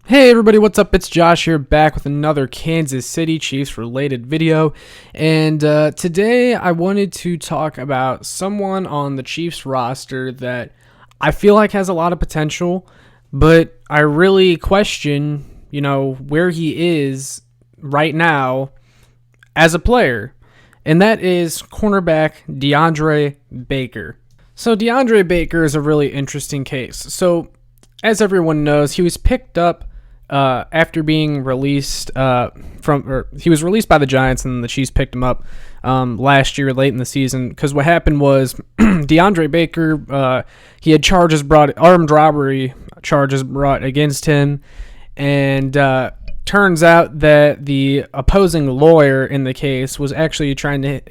Hey everybody, what's up? It's Josh here, back with another Kansas City Chiefs related video. And today I wanted to talk about someone on the Chiefs roster that I feel like has a lot of potential, but I really question, where he is right now as a player. And that is cornerback DeAndre Baker. So DeAndre Baker is a really interesting case. So as everyone knows, he was picked up after being released he was released by the Giants, and the Chiefs picked him up last year late in the season. Because what happened was DeAndre Baker, he had armed robbery charges brought against him, and turns out that the opposing lawyer in the case was actually trying to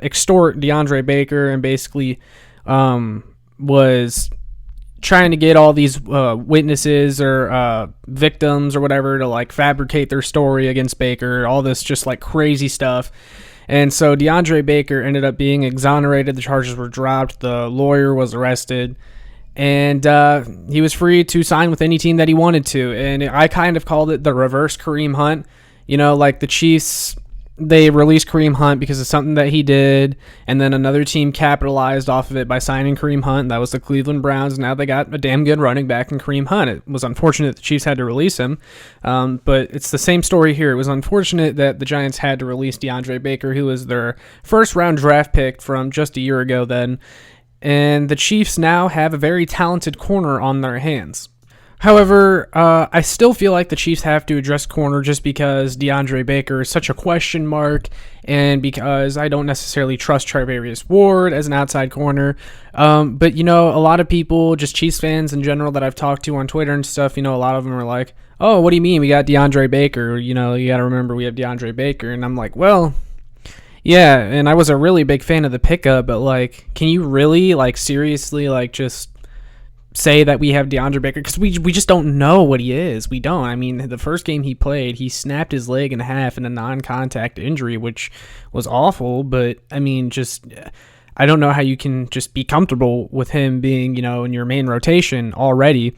extort DeAndre Baker, and basically was trying to get all these witnesses or victims or whatever to fabricate their story against Baker, all this just crazy stuff. And so DeAndre Baker ended up being exonerated. The charges were dropped. The lawyer was arrested, and he was free to sign with any team that he wanted to. And I kind of called it the reverse Kareem Hunt. The Chiefs, they released Kareem Hunt because of something that he did, and then another team capitalized off of it by signing Kareem Hunt. That was the Cleveland Browns. Now they got a damn good running back in Kareem Hunt. It was unfortunate the Chiefs had to release him, but it's the same story here. It was unfortunate that the Giants had to release DeAndre Baker, who was their first-round draft pick from just a year ago then, and the Chiefs now have a very talented corner on their hands. However, I still feel like the Chiefs have to address corner just because DeAndre Baker is such a question mark, and because I don't necessarily trust Charvarius Ward as an outside corner. But, a lot of people, just Chiefs fans in general that I've talked to on Twitter and stuff, a lot of them are like, oh, what do you mean? We got DeAndre Baker. You got to remember we have DeAndre Baker. And I'm like, well, yeah, and I was a really big fan of the pickup, but, can you really, seriously, just say that we have DeAndre Baker, because we just don't know what he is. We don't. I mean, the first game he played, he snapped his leg in half in a non-contact injury, which was awful. But I mean, I don't know how you can just be comfortable with him being, in your main rotation already.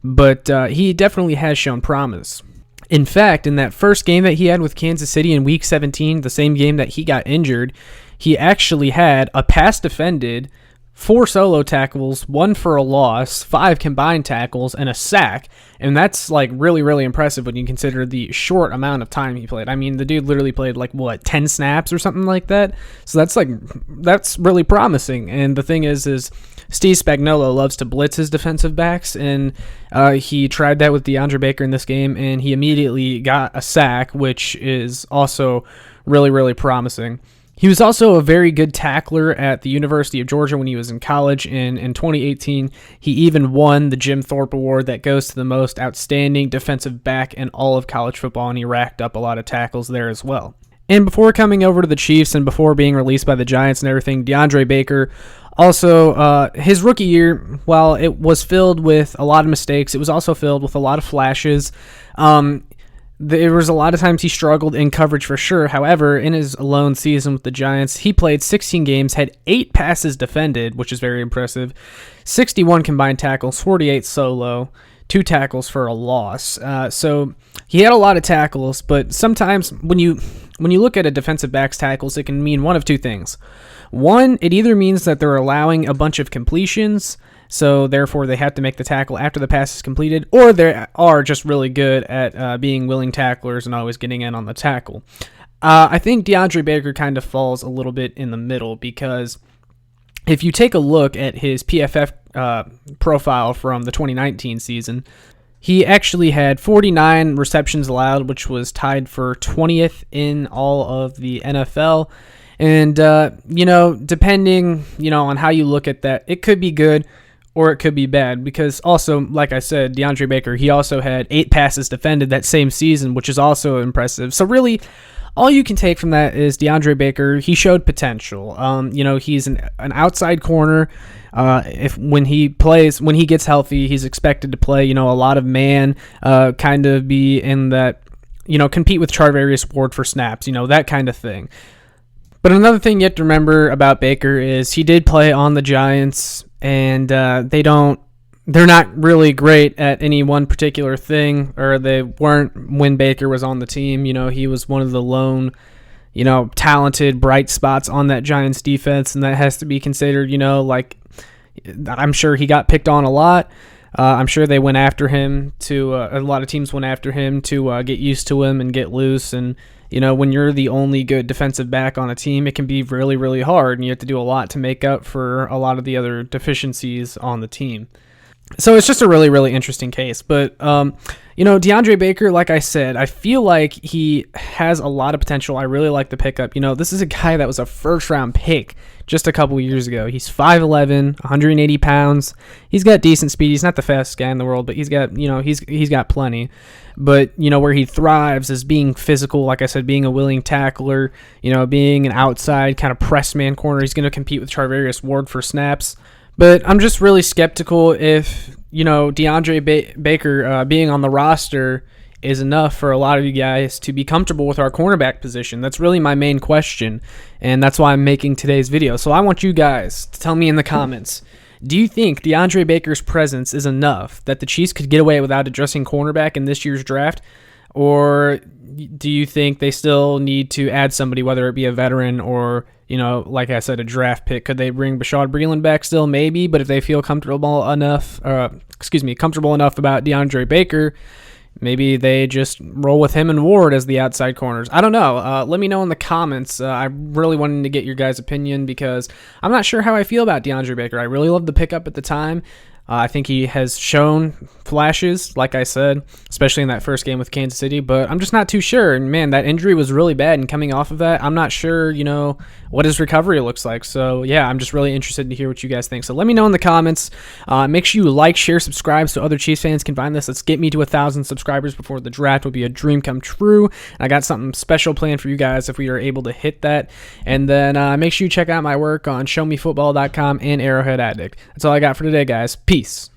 But he definitely has shown promise. In fact, in that first game that he had with Kansas City in Week 17, the same game that he got injured, he actually had a pass defended, 4 solo tackles, 1 for a loss, 5 combined tackles, and a sack. And that's really, really impressive when you consider the short amount of time he played. I mean, the dude literally played 10 snaps or something like that. So that's really promising. And the thing is Steve Spagnuolo loves to blitz his defensive backs, and he tried that with DeAndre Baker in this game, and he immediately got a sack, which is also really, really promising. He was also a very good tackler at the University of Georgia when he was in college. In 2018, he even won the Jim Thorpe Award that goes to the most outstanding defensive back in all of college football, and he racked up a lot of tackles there as well. And before coming over to the Chiefs and before being released by the Giants and everything, DeAndre Baker also, his rookie year, while it was filled with a lot of mistakes, it was also filled with a lot of flashes. There was a lot of times he struggled in coverage for sure. However, in his lone season with the Giants, he played 16 games, had 8 passes defended, which is very impressive, 61 combined tackles, 48 solo, 2 tackles for a loss. So he had a lot of tackles, but sometimes when you look at a defensive back's tackles, it can mean one of two things. One, it either means that they're allowing a bunch of completions, so therefore they have to make the tackle after the pass is completed, or they are just really good at being willing tacklers and always getting in on the tackle. I think DeAndre Baker kind of falls a little bit in the middle, because if you take a look at his PFF profile from the 2019 season, he actually had 49 receptions allowed, which was tied for 20th in all of the NFL. And, depending, on how you look at that, it could be good or it could be bad, because also, like I said, DeAndre Baker, he also had 8 passes defended that same season, which is also impressive. So really, all you can take from that is DeAndre Baker, he showed potential. He's an outside corner. When he gets healthy, he's expected to play, a lot of man, kind of be in that, compete with Charvarius Ward for snaps, that kind of thing. But another thing you have to remember about Baker is he did play on the Giants, and they don't they're not really great at any one particular thing, or they weren't when Baker was on the team. He was one of the lone, talented, bright spots on that Giants defense, and that has to be considered, I'm sure he got picked on a lot. I'm sure they went after him a lot of teams went after him to get used to him and get loose. And, when you're the only good defensive back on a team, it can be really, really hard, and you have to do a lot to make up for a lot of the other deficiencies on the team. So it's just a really, really interesting case. But, DeAndre Baker, like I said, I feel like he has a lot of potential. I really like the pickup. This is a guy that was a first-round pick just a couple years ago. He's 5'11", 180 pounds. He's got decent speed. He's not the fastest guy in the world, but he's got, he's got plenty. But, where he thrives is being physical, like I said, being a willing tackler, being an outside kind of press man corner. He's going to compete with Charvarius Ward for snaps. But I'm just really skeptical if, DeAndre Baker being on the roster is enough for a lot of you guys to be comfortable with our cornerback position. That's really my main question, and that's why I'm making today's video. So I want you guys to tell me in the comments, do you think DeAndre Baker's presence is enough that the Chiefs could get away without addressing cornerback in this year's draft? Or do you think they still need to add somebody, whether it be a veteran or, like I said, a draft pick? Could they bring Bashaud Breeland back still? Maybe, but if they feel comfortable enough about DeAndre Baker, maybe they just roll with him and Ward as the outside corners. I don't know. Let me know in the comments. I really wanted to get your guys' opinion because I'm not sure how I feel about DeAndre Baker. I really loved the pickup at the time. I think he has shown flashes, like I said, especially in that first game with Kansas City, but I'm just not too sure. And, man, that injury was really bad, and coming off of that, I'm not sure, what his recovery looks like. So, yeah, I'm just really interested to hear what you guys think. So let me know in the comments. Make sure you like, share, subscribe so other Chiefs fans can find this. Let's get me to 1,000 subscribers before the draft. Would be a dream come true. And I got something special planned for you guys if we are able to hit that. And then make sure you check out my work on showmefootball.com and Arrowhead Addict. That's all I got for today, guys. Peace.